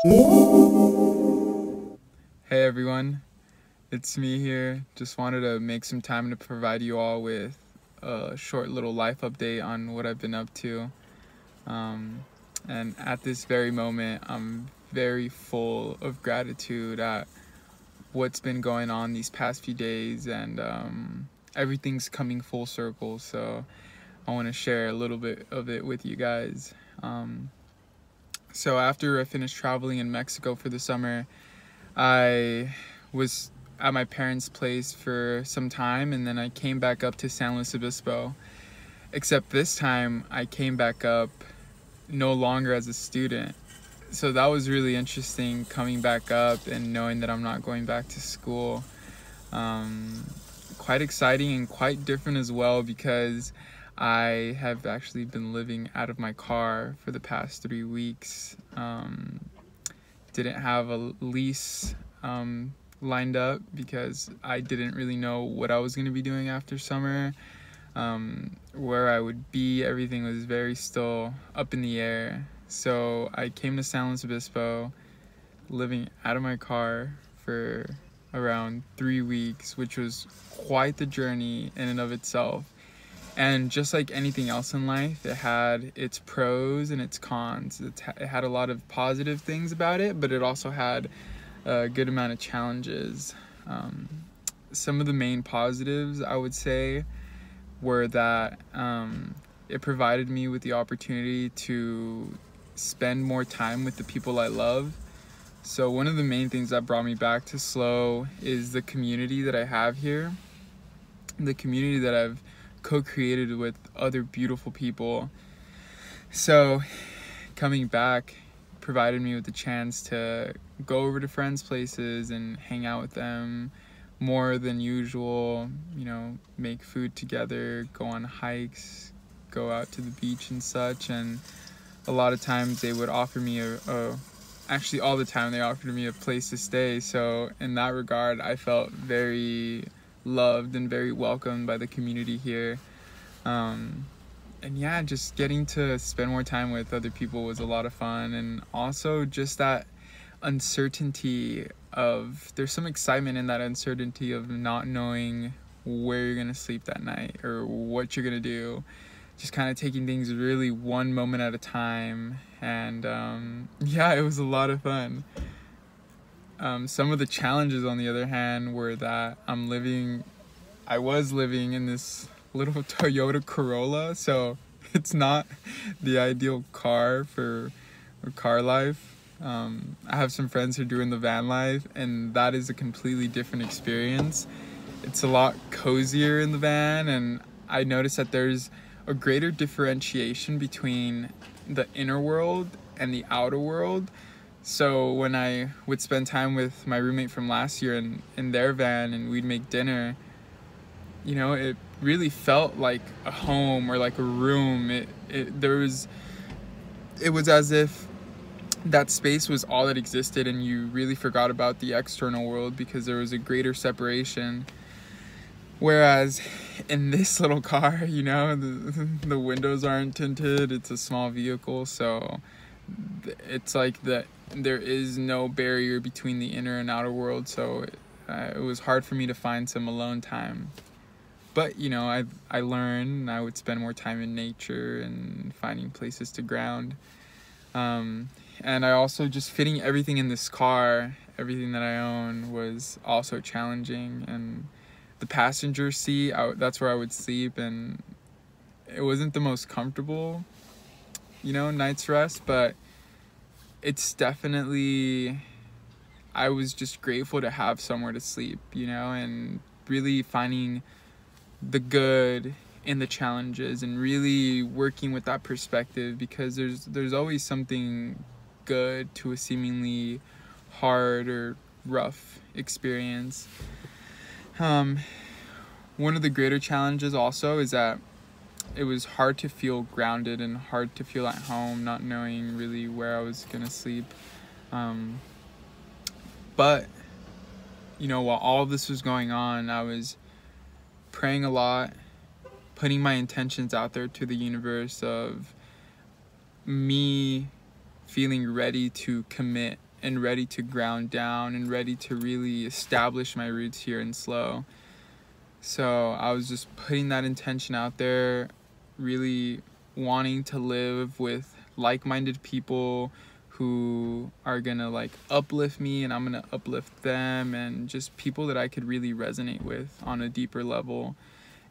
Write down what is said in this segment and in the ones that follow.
Hey everyone, it's me here. Just wanted to make some time to provide you all with a short little life update on what I've been up to. Um, and at this very moment, I'm very full of gratitude at what's been going on these past few days, and everything's coming full circle. So I want to share a little bit of it with you guys. So after I finished traveling in Mexico for the summer, I was at my parents' place for some time, and then I came back up to San Luis Obispo. Except this time I came back up no longer as a student. So that was really interesting, coming back up and knowing that I'm not going back to school. Quite exciting and quite different as well, because I have actually been living out of my car for the past 3 weeks. Didn't have a lease lined up because I didn't really know what I was going to be doing after summer, where I would be. Everything was very still up in the air. So I came to San Luis Obispo, living out of my car for around 3 weeks, which was quite the journey in and of itself. And just like anything else in life, it had its pros and its cons. It had a lot of positive things about it, but it also had a good amount of challenges. Some of the main positives, I would say, were that it provided me with the opportunity to spend more time with the people I love. So one of the main things that brought me back to SLO is the community that I have here, the community that I've co-created with other beautiful people. So coming back provided me with the chance to go over to friends' places and hang out with them more than usual, make food together, go on hikes, go out to the beach and such. And a lot of times they would offer me actually all the time they offered me a place to stay. So in that regard, I felt very loved and very welcomed by the community here. And yeah, just getting to spend more time with other people was a lot of fun. And also just that uncertainty of, there's some excitement in that uncertainty of not knowing where you're gonna sleep that night or what you're gonna do. Just kind of taking things really one moment at a time. And yeah, it was a lot of fun. Some of the challenges, on the other hand, were that I was living in this little Toyota Corolla, so it's not the ideal car for car life. I have some friends who are doing the van life, and that is a completely different experience. It's a lot cozier in the van, and I noticed that there's a greater differentiation between the inner world and the outer world. So when I would spend time with my roommate from last year in their van and we'd make dinner, it really felt like a home or like a room. It was as if that space was all that existed, and you really forgot about the external world because there was a greater separation. Whereas in this little car, the windows aren't tinted. It's a small vehicle, so it's like there is no barrier between the inner and outer world. So it was hard for me to find some alone time. But I learned, and I would spend more time in nature and finding places to ground. And I also, just fitting everything in this car, everything that I own, was also challenging. And the passenger seat, that's where I would sleep, and it wasn't the most comfortable, night's rest, but it's definitely, I was just grateful to have somewhere to sleep, and really finding the good in the challenges and really working with that perspective, because there's always something good to a seemingly hard or rough experience. One of the greater challenges also is that it was hard to feel grounded and hard to feel at home, not knowing really where I was gonna sleep. But while all of this was going on, I was praying a lot, putting my intentions out there to the universe of me feeling ready to commit and ready to ground down and ready to really establish my roots here in SLO. So I was just putting that intention out there, really wanting to live with like-minded people who are gonna like uplift me and I'm gonna uplift them, and just people that I could really resonate with on a deeper level,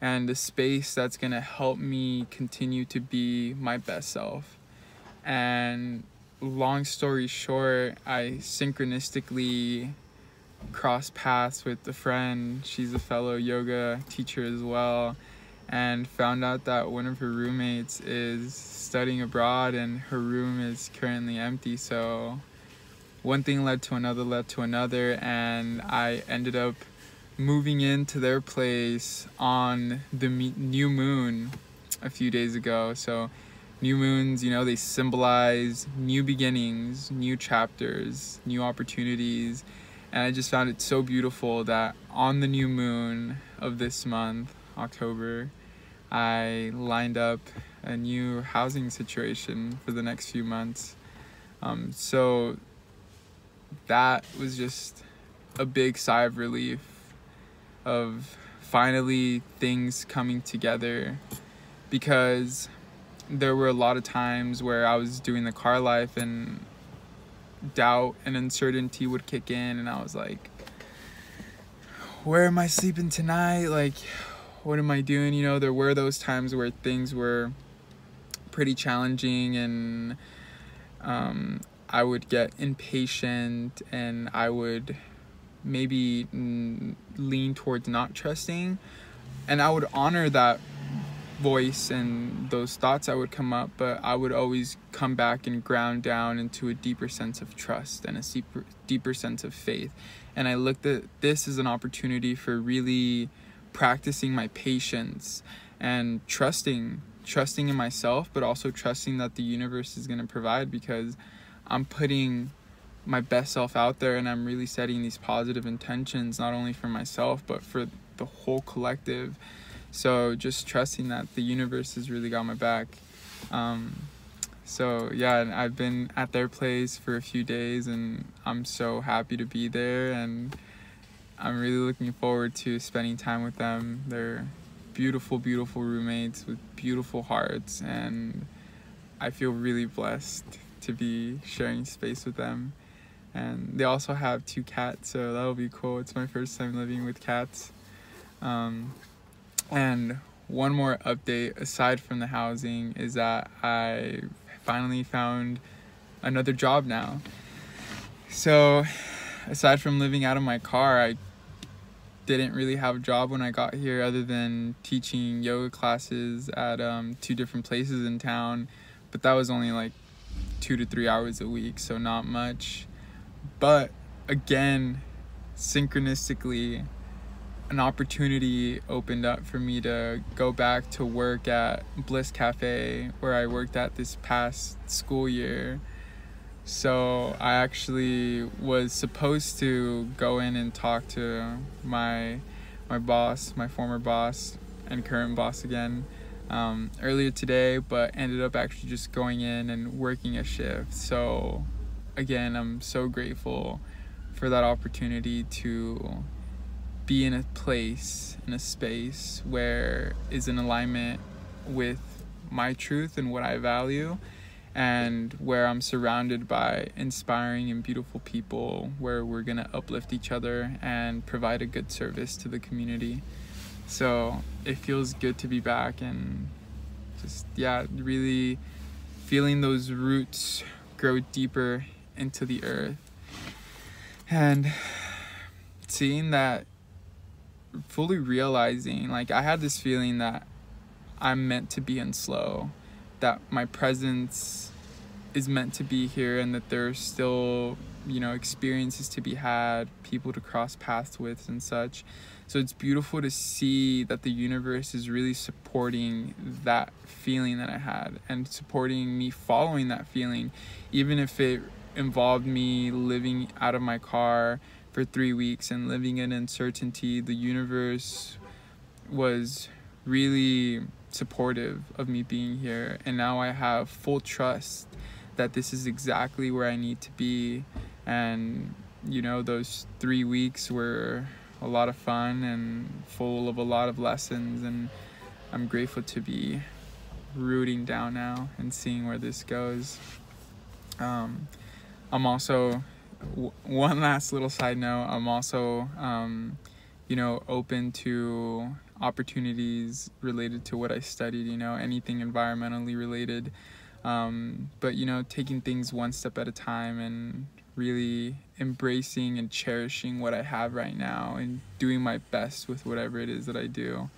and a space that's gonna help me continue to be my best self. And long story short, I synchronistically crossed paths with a friend. She's a fellow yoga teacher as well, and found out that one of her roommates is studying abroad and her room is currently empty. So one thing led to another, and I ended up moving into their place on the new moon a few days ago. So new moons, you know, they symbolize new beginnings, new chapters, new opportunities. And I just found it so beautiful that on the new moon of this month, October, I lined up a new housing situation for the next few months. So that was just a big sigh of relief of finally things coming together, because there were a lot of times where I was doing the car life and doubt and uncertainty would kick in, and I was like, where am I sleeping tonight? Like, what am I doing? You know, there were those times where things were pretty challenging, and I would get impatient and I would maybe lean towards not trusting, and I would honor that voice and those thoughts that would come up, but I would always come back and ground down into a deeper sense of trust and a deeper sense of faith. And I looked at this as an opportunity for really practicing my patience and trusting in myself, but also trusting that the universe is going to provide, because I'm putting my best self out there and I'm really setting these positive intentions, not only for myself but for the whole collective. So just trusting that the universe has really got my back. So yeah, and I've been at their place for a few days and I'm so happy to be there, and I'm really looking forward to spending time with them. They're beautiful, beautiful roommates with beautiful hearts, and I feel really blessed to be sharing space with them. And they also have 2 cats, so that'll be cool. It's my first time living with cats. And one more update aside from the housing is that I finally found another job now. So aside from living out of my car, I didn't really have a job when I got here other than teaching yoga classes at 2 different places in town, but that was only like 2 to 3 hours a week, so not much. But again, synchronistically, an opportunity opened up for me to go back to work at Bliss Cafe, where I worked at this past school year. So I actually was supposed to go in and talk to my boss, my former boss and current boss again, earlier today, but ended up actually just going in and working a shift. So again, I'm so grateful for that opportunity to be in a place, in a space where is in alignment with my truth and what I value, and where I'm surrounded by inspiring and beautiful people, where we're gonna uplift each other and provide a good service to the community. So it feels good to be back, and just, yeah, really feeling those roots grow deeper into the earth, and seeing that, fully realizing, like, I had this feeling that I'm meant to be in SLO, that my presence is meant to be here, and that there's still, you know, experiences to be had, people to cross paths with and such. So it's beautiful to see that the universe is really supporting that feeling that I had, and supporting me following that feeling, even if it involved me living out of my car for 3 weeks and living in uncertainty. The universe was really supportive of me being here, and now I have full trust that this is exactly where I need to be, And you know, those 3 weeks were a lot of fun and full of a lot of lessons, and I'm grateful to be rooting down now and seeing where this goes. I'm also, one last little side note, I'm also you know, open to opportunities related to what I studied, you know, anything environmentally related, but you know, taking things one step at a time and really embracing and cherishing what I have right now and doing my best with whatever it is that I do.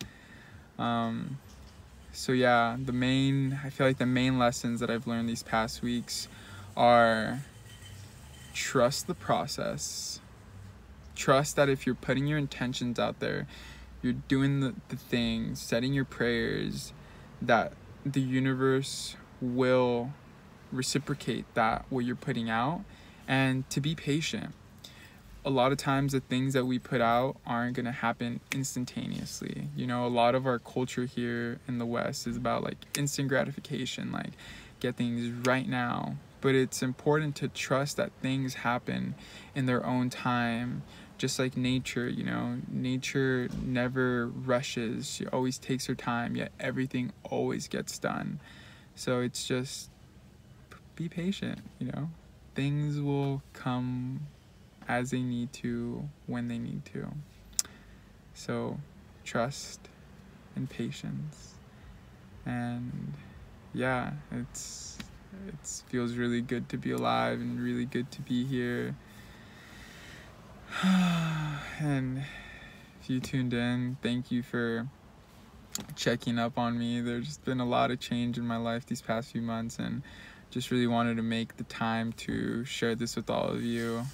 So yeah, I feel like the main lessons that I've learned these past weeks are: trust the process. Trust that if you're putting your intentions out there, you're doing the things, setting your prayers, that the universe will reciprocate that, what you're putting out, and to be patient. A lot of times the things that we put out aren't going to happen instantaneously. You know, a lot of our culture here in the West is about like instant gratification, like get things right now. But it's important to trust that things happen in their own time, just like nature. You know, nature never rushes. She always takes her time, yet everything always gets done. So it's just be patient, you know. Things will come as they need to, when they need to. So trust and patience. And yeah, it feels really good to be alive and really good to be here. And if you tuned in, thank you for checking up on me. There's been a lot of change in my life these past few months, and just really wanted to make the time to share this with all of you.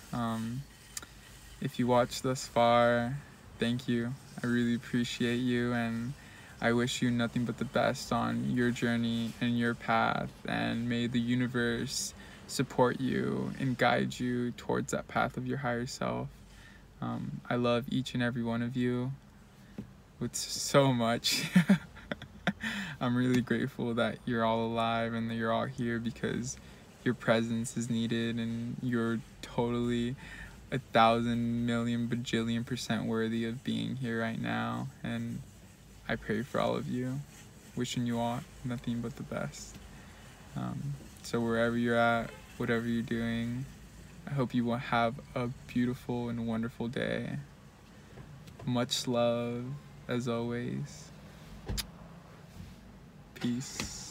If you watched thus far, thank you. I really appreciate you, and I wish you nothing but the best on your journey and your path, and may the universe support you and guide you towards that path of your higher self. I love each and every one of you with so much. I'm really grateful that you're all alive and that you're all here, because your presence is needed, and you're totally 1,000,000,000,000,000% worthy of being here right now. And I pray for all of you, wishing you all nothing but the best. So wherever you're at, whatever you're doing, I hope you will have a beautiful and wonderful day. Much love, as always. Peace.